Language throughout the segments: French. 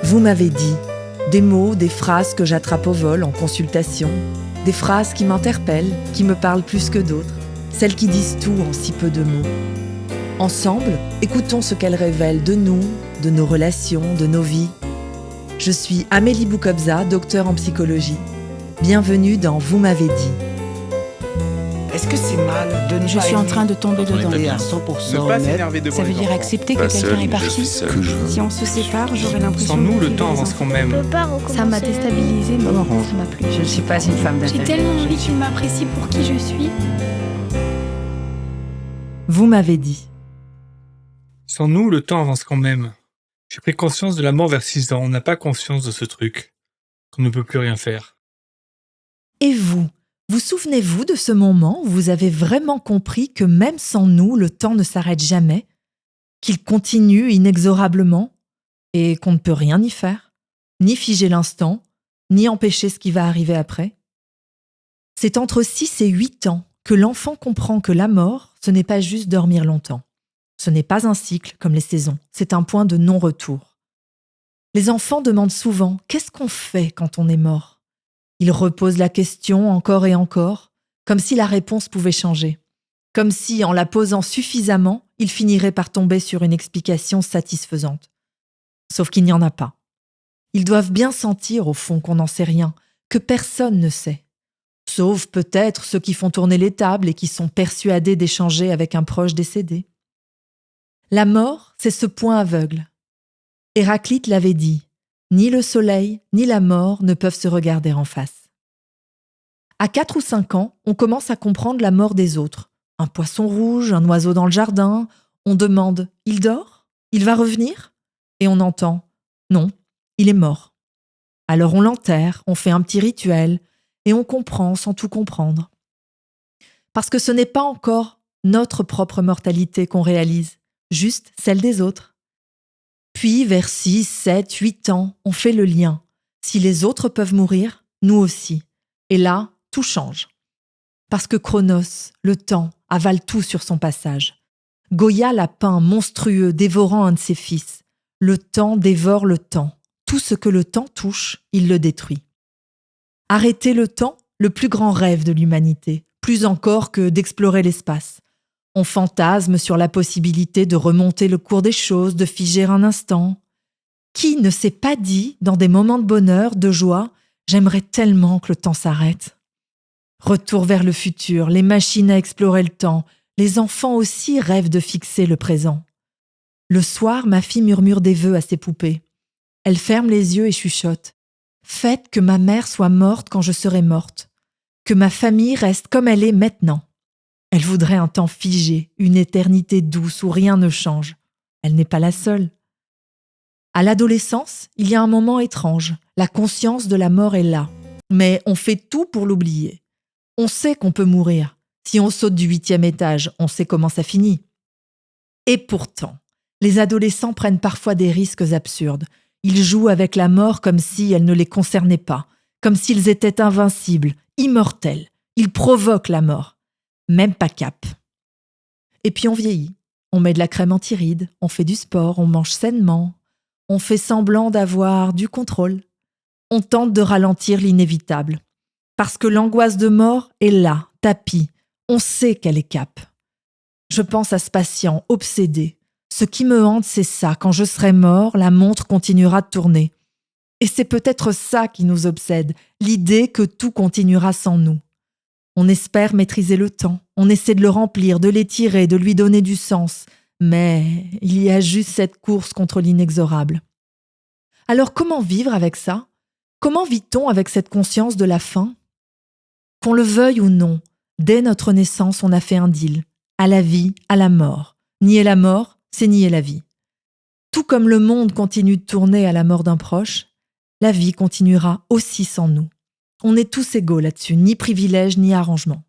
Vous m'avez dit des mots, des phrases que j'attrape au vol en consultation, des phrases qui m'interpellent, qui me parlent plus que d'autres, celles qui disent tout en si peu de mots. Ensemble, écoutons ce qu'elles révèlent de nous, de nos relations, de nos vies. Je suis Amélie Boukobza, docteure en psychologie. Bienvenue dans Vous m'avez dit. Est-ce que c'est mal de ne Je pas suis en aimer train de tomber dedans. et à 100% Ne pas honnête? s'énerver devant Ça veut les dire enfants. accepter que Pas quelqu'un seul, est je parti. suis seul. Si on se sépare, j'aurai l'impression Sans de nous, le vivre temps les avance enfants. quand même. Ça m'a déstabilisée, mais ça m'a plu. Je ne suis pas une femme J'ai d'affaires. tellement envie qu'il m'apprécie pour qui je suis. Vous m'avez dit. Sans nous, le temps avance quand même. J'ai pris conscience de la mort vers 6 ans. On n'a pas conscience de ce truc. Qu'on ne peut plus rien faire. Et vous souvenez-vous de ce moment où vous avez vraiment compris que même sans nous, le temps ne s'arrête jamais, qu'il continue inexorablement et qu'on ne peut rien y faire, ni figer l'instant, ni empêcher ce qui va arriver après? C'est entre 6 et 8 ans que l'enfant comprend que la mort, ce n'est pas juste dormir longtemps. Ce n'est pas un cycle comme les saisons, c'est un point de non-retour. Les enfants demandent souvent « Qu'est-ce qu'on fait quand on est mort ?» Ils reposent la question encore et encore, comme si la réponse pouvait changer. Comme si, en la posant suffisamment, ils finiraient par tomber sur une explication satisfaisante. Sauf qu'il n'y en a pas. Ils doivent bien sentir, au fond, qu'on n'en sait rien, que personne ne sait. Sauf peut-être ceux qui font tourner les tables et qui sont persuadés d'échanger avec un proche décédé. La mort, c'est ce point aveugle. Héraclite l'avait dit. Ni le soleil, ni la mort ne peuvent se regarder en face. À 4 ou 5 ans, on commence à comprendre la mort des autres. Un poisson rouge, un oiseau dans le jardin. On demande « Il dort ? Il va revenir ?» Et on entend « Non, il est mort. » Alors on l'enterre, on fait un petit rituel et on comprend sans tout comprendre. Parce que ce n'est pas encore notre propre mortalité qu'on réalise, juste celle des autres. Puis, vers 6, 7, 8 ans, on fait le lien. Si les autres peuvent mourir, nous aussi. Et là, tout change. Parce que Chronos, le temps, avale tout sur son passage. Goya l'a peint monstrueux, dévorant un de ses fils. Le temps dévore le temps. Tout ce que le temps touche, il le détruit. Arrêter le temps, le plus grand rêve de l'humanité, plus encore que d'explorer l'espace. On fantasme sur la possibilité de remonter le cours des choses, de figer un instant. Qui ne s'est pas dit, dans des moments de bonheur, de joie, « J'aimerais tellement que le temps s'arrête ». Retour vers le futur, les machines à explorer le temps, les enfants aussi rêvent de fixer le présent. Le soir, ma fille murmure des vœux à ses poupées. Elle ferme les yeux et chuchote. « Faites que ma mère soit morte quand je serai morte. Que ma famille reste comme elle est maintenant. » Elle voudrait un temps figé, une éternité douce où rien ne change. Elle n'est pas la seule. À l'adolescence, il y a un moment étrange. La conscience de la mort est là. Mais on fait tout pour l'oublier. On sait qu'on peut mourir. Si on saute du 8e étage, on sait comment ça finit. Et pourtant, les adolescents prennent parfois des risques absurdes. Ils jouent avec la mort comme si elle ne les concernait pas, comme s'ils étaient invincibles, immortels. Ils provoquent la mort. Même pas cap. Et puis on vieillit. On met de la crème anti-rides, on fait du sport, on mange sainement. On fait semblant d'avoir du contrôle. On tente de ralentir l'inévitable. Parce que l'angoisse de mort est là, tapie. On sait qu'elle est cap. Je pense à ce patient obsédé. Ce qui me hante, c'est ça. Quand je serai mort, la montre continuera de tourner. Et c'est peut-être ça qui nous obsède, l'idée que tout continuera sans nous. On espère maîtriser le temps, on essaie de le remplir, de l'étirer, de lui donner du sens. Mais il y a juste cette course contre l'inexorable. Alors comment vivre avec ça ? Comment vit-on avec cette conscience de la fin ? Qu'on le veuille ou non, dès notre naissance, on a fait un deal. À la vie, à la mort. Nier la mort, c'est nier la vie. Tout comme le monde continue de tourner à la mort d'un proche, la vie continuera aussi sans nous. On est tous égaux là-dessus, ni privilège ni arrangement.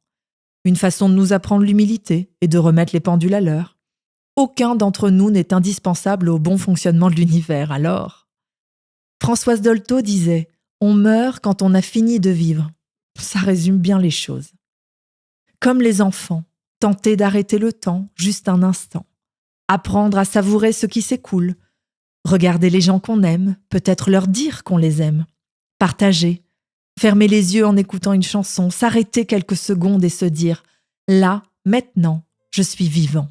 Une façon de nous apprendre l'humilité et de remettre les pendules à l'heure. Aucun d'entre nous n'est indispensable au bon fonctionnement de l'univers, alors. Françoise Dolto disait « On meurt quand on a fini de vivre ». Ça résume bien les choses. Comme les enfants, tenter d'arrêter le temps juste un instant. Apprendre à savourer ce qui s'écoule. Regarder les gens qu'on aime, peut-être leur dire qu'on les aime. Partager. Fermer les yeux en écoutant une chanson, s'arrêter quelques secondes et se dire « Là, maintenant, je suis vivant ».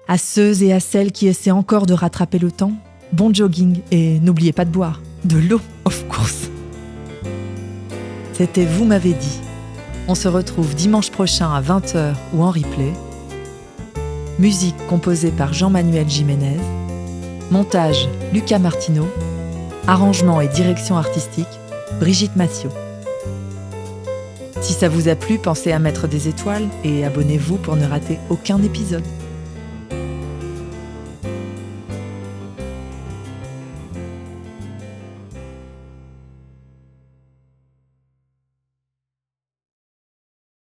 À ceux et à celles qui essaient encore de rattraper le temps, bon jogging et n'oubliez pas de boire. De l'eau, of course. C'était Vous m'avez dit. On se retrouve dimanche prochain à 20h ou en replay. Musique composée par Jean-Manuel Jiménez. Montage Lucas Martineau. Arrangement et direction artistique Brigitte Massiot. Si ça vous a plu, pensez à mettre des étoiles et abonnez-vous pour ne rater aucun épisode.